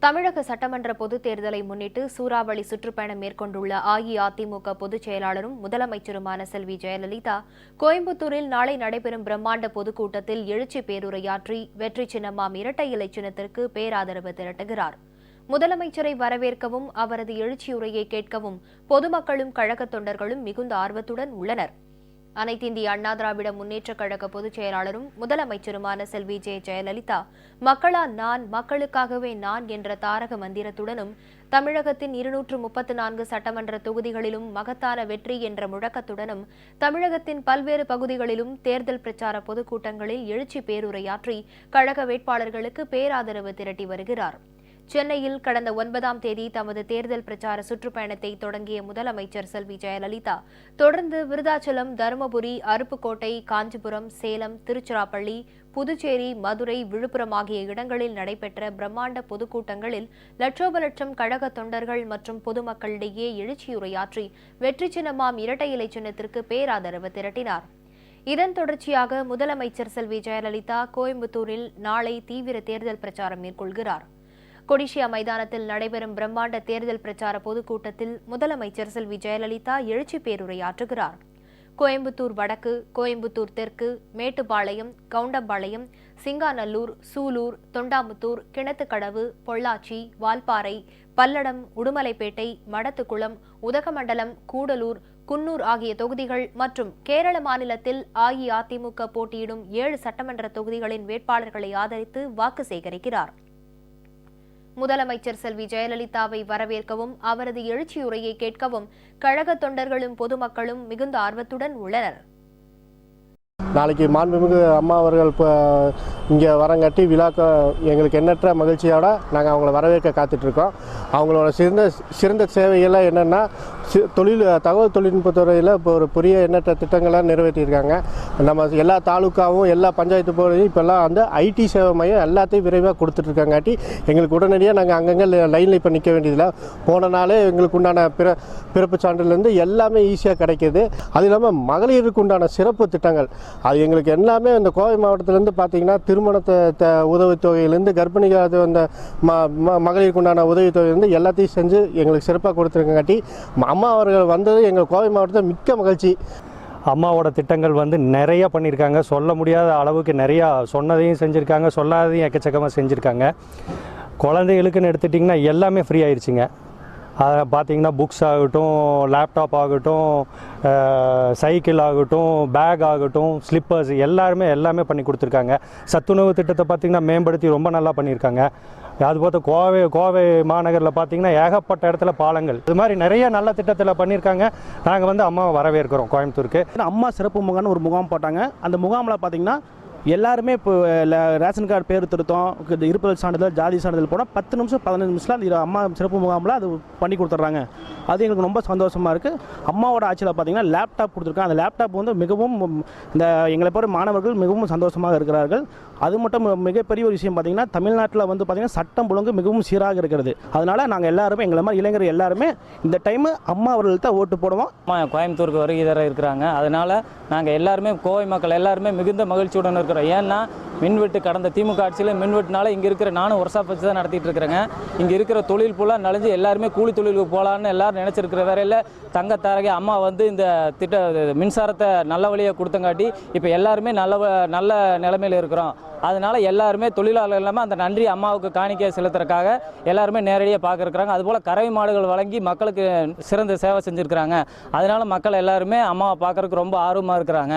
தமிழக சட்டமன்ற பொதுத் தேர்தலை முன்னிட்டு சூறாவளி சுற்றுப்பயணம் மேற்கொண்டுள்ள அஇஅதிமுக பொதுச் செயலாளரும் முதலமைச்சருமான செல்வி ஜெயலலிதா கோயம்புத்தூரில் நாளை நடைபெறும் பிரம்மாண்ட பொதுக்கூட்டத்தில் எழுச்சி பேருரையாற்றி வெற்றி சின்னமாம் இரட்டை இலை சின்னத்திற்கு பேராதரவு திரட்டுகிறார். முதலமைச்சரை வரவேற்கவும் அவரது எழுச்சியுரையை கேட்கவும் பொதுமக்களும் கழகத் தொண்டர்களும் மிகுந்த ஆர்வத்துடன் உள்ளனர். அனைத்திந்திய அண்ணா திராவிட முன்னேற்றக் கழக பொதுச் செயலாளரும் முதலமைச்சருமான செல்வி ஜெயலலிதா மக்களால் நான், மக்களுக்காகவே நான் என்ற தாரக மந்திரத்துடனும் தமிழகத்தின் 234 சட்டமன்ற தொகுதிகளிலும் மகத்தான வெற்றி என்ற முழக்கத்துடனும் தமிழகத்தின் பல்வேறு பகுதிகளிலும் தேர்தல் பிரச்சார பொதுக்கூட்டங்களில் எழுச்சி பேருரையாற்றி கழக வேட்பாளர்களுக்கு பேராதரவு திரட்டி வருகிறார். சென்னையில் கடந்த 9ஆம் தேதி தமது தேர்தல் பிரச்சார சுற்றுப்பயணத்தை தொடங்கிய முதலமைச்சர் செல்வி ஜெயலலிதா தொடர்ந்து விருதாச்சலம், தருமபுரி, அருப்புக்கோட்டை, காஞ்சிபுரம், சேலம், திருச்சிராப்பள்ளி, புதுச்சேரி, மதுரை, விழுப்புரம் ஆகிய இடங்களில் நடைபெற்ற பிரம்மாண்ட பொதுக்கூட்டங்களில் லட்சோப லட்சம் கழக தொண்டர்கள் மற்றும் பொதுமக்களிடையே எழுச்சியுரையாற்றி வெற்றி சின்னமாம் இரட்டை இலை சின்னத்திற்கு பேராதரவு திரட்டினார். இதன் தொடர்ச்சியாக முதலமைச்சர் செல்வி ஜெயலலிதா கோயம்புத்தூரில் நாளை தீவிர தேர்தல் பிரச்சாரம் மேற்கொள்கிறார். கொடிஷியா மைதானத்தில் நடைபெறும் பிரம்மாண்ட தேர்தல் பிரச்சார பொதுக்கூட்டத்தில் முதலமைச்சர் செல்வி ஜெயலலிதா எழுச்சி பேருரையாற்றுகிறார். கோயம்புத்தூர் வடக்கு, கோயம்புத்தூர் தெற்கு, மேட்டுப்பாளையம், கவுண்டம்பாளையம், சிங்காநல்லூர், சூலூர், தொண்டாமுத்தூர், கிணத்துக்கடவு, பொள்ளாச்சி, வால்பாறை, பல்லடம், உடுமலைப்பேட்டை, மடத்துக்குளம், உதகமண்டலம், கூடலூர், குன்னூர் ஆகிய தொகுதிகள் மற்றும் கேரள மாநிலத்தில் அஇஅதிமுக போட்டியிடும் 7 சட்டமன்ற தொகுதிகளின் வேட்பாளர்களை ஆதரித்து வாக்கு சேகரிக்கிறார். முதலமைச்சர் செல்வி ஜெயலலிதாவை வரவேற்கவும் அவரது எழுச்சியுரையை கேட்கவும் கழக தொண்டர்களும் பொதுமக்களும் மிகுந்த ஆர்வத்துடன் உள்ளனர். நாளைக்கு மாண்புமிகு அம்மா அவர்கள் இப்போ இங்கே வரங்காட்டி விழாக்க எங்களுக்கு எண்ணற்ற மகிழ்ச்சியோடு நாங்கள் அவங்கள வரவேற்க காத்துட்ருக்கோம். அவங்களோட சிறந்த சேவைகள்லாம் என்னென்னா தகவல் தொழில்நுட்பத்துறையில் இப்போ ஒரு பெரிய எண்ணற்ற திட்டங்களை நிறைவேற்றியிருக்காங்க. நம்ம எல்லா தாலுக்காவும் எல்லா பஞ்சாயத்து போகிறதையும் இப்போல்லாம் வந்து ஐடி சேவை மையம் எல்லாத்தையும் விரைவாக கொடுத்துட்ருக்காங்காட்டி எங்களுக்கு உடனடியாக நாங்கள் அங்கங்கே லைனில் இப்போ நிற்க வேண்டியதில்லை. போன நாளே எங்களுக்கு உண்டான பிறப்பு சான்றிலேருந்து எல்லாமே ஈஸியாக கிடைக்கிது. அது இல்லாமல் மகளிருக்கு உண்டான சிறப்பு திட்டங்கள் அது எங்களுக்கு எல்லாமே இந்த கோவை மாவட்டத்திலேருந்து பார்த்திங்கன்னா திருமணத்தை உதவித்தொகையிலேருந்து கர்ப்பிணிகள் அந்த மகளிருக்கு உண்டான உதவித்தொகையிலேருந்து எல்லாத்தையும் செஞ்சு எங்களுக்கு சிறப்பாக கொடுத்துருக்காட்டி அம்மா அவர்கள் வந்தது எங்கள் கோவை மாவட்டத்தில் மிக்க மகிழ்ச்சி. அம்மாவோட திட்டங்கள் வந்து நிறைய பண்ணியிருக்காங்க. சொல்ல முடியாத அளவுக்கு நிறையா சொன்னதையும் செஞ்சுருக்காங்க, சொல்லாததையும் எக்கச்சக்கமாக செஞ்சுருக்காங்க. குழந்தைகளுக்குன்னு எடுத்துட்டிங்கன்னா எல்லாமே ஃப்ரீ ஆயிடுச்சுங்க. அதை பார்த்திங்கன்னா புக்ஸ் ஆகட்டும், லேப்டாப் ஆகட்டும், சைக்கிள் ஆகட்டும், பேக் ஆகட்டும், ஸ்லிப்பர்ஸ் எல்லாமே பண்ணி கொடுத்துருக்காங்க. சத்துணவு திட்டத்தை பார்த்திங்கன்னா மேம்படுத்தி ரொம்ப நல்லா பண்ணியிருக்காங்க. அதுபோல் கோவை மாநகரில் பார்த்திங்கன்னா ஏகப்பட்ட இடத்துல பாலங்கள், இது மாதிரி நிறைய நல்ல திட்டத்தில் பண்ணியிருக்காங்க. நாங்கள் வந்து அம்மாவை வரவேற்கிறோம் கோயம்புத்தூருக்கு. அம்மா சிறப்பு முகாம்னு ஒரு முகாம் போட்டாங்க. அந்த முகாமில் பார்த்திங்கன்னா எல்லாருமே இப்போ ரேஷன் கார்டு பேர் திருத்தம், இருப்பிடல் சான்றிதழ், ஜாதி சான்றிதழ் போனால் 10 நிமிஷம் 15 நிமிஷத்தில் அந்த அம்மா சிறப்பு முகாமில் அது பண்ணி கொடுத்துட்றாங்க. அது எங்களுக்கு ரொம்ப சந்தோஷமாக இருக்குது. அம்மாவோட ஆட்சியில் பார்த்திங்கன்னா லேப்டாப் கொடுத்துருக்காங்க. அந்த லேப்டாப் வந்து மிகவும் இந்த எங்களை போகிற மாணவர்கள் மிகவும் சந்தோஷமாக இருக்கிறார்கள். அது மட்டும் மிகப்பெரிய ஒரு விஷயம் பார்த்திங்கன்னா தமிழ்நாட்டில் வந்து பார்த்திங்கன்னா சட்டம் ஒழுங்கு மிகவும் சீராக இருக்கிறது. அதனால் நாங்கள் எல்லாருமே எங்களை மாதிரி இளைஞர்கள் எல்லாருமே இந்த டைமு அம்மா அவர்கள்ட்ட ஓட்டு போடுவோம். கோயம்புத்தூருக்கு வருகை தர இருக்கிறாங்க. அதனால் நாங்கள் எல்லாருமே கோவை மக்கள் எல்லாருமே மிகுந்த மகிழ்ச்சியுடன் இருக்கிறோம். ஏன்னா மின்வெட்டு கடந்த திமுக ஆட்சியில் மின்வெட்டுனால இங்கே இருக்கிற நானும் ஒர்க்ஷாப் வச்சு தான் நடத்திட்டு இருக்கிறேங்க. இங்கே இருக்கிற தொழில் ஃபுல்லாக நனைஞ்சு எல்லாருமே கூலி தொழிலுக்கு போகலான்னு எல்லாரும் நினச்சிருக்கிற வேறையில் தங்கத்தாரகை அம்மா வந்து இந்த மின்சாரத்தை நல்ல வழியாக கொடுத்தங்காட்டி இப்போ எல்லாருமே நல்ல நிலைமையில் இருக்கிறோம். அதனால் எல்லாருமே தொழிலாளர்கள் இல்லாமல் அந்த நன்றி அம்மாவுக்கு காணிக்கை செலுத்துறதுக்காக எல்லாருமே நேரடியாக பார்க்குறாங்க. அதுபோல் கறவை மாடுகள் வழங்கி மக்களுக்கு சிறந்த சேவை செஞ்சுருக்கிறாங்க. அதனால் மக்கள் எல்லாருமே அம்மாவை பார்க்குறதுக்கு ரொம்ப ஆர்வமாக இருக்கிறாங்க.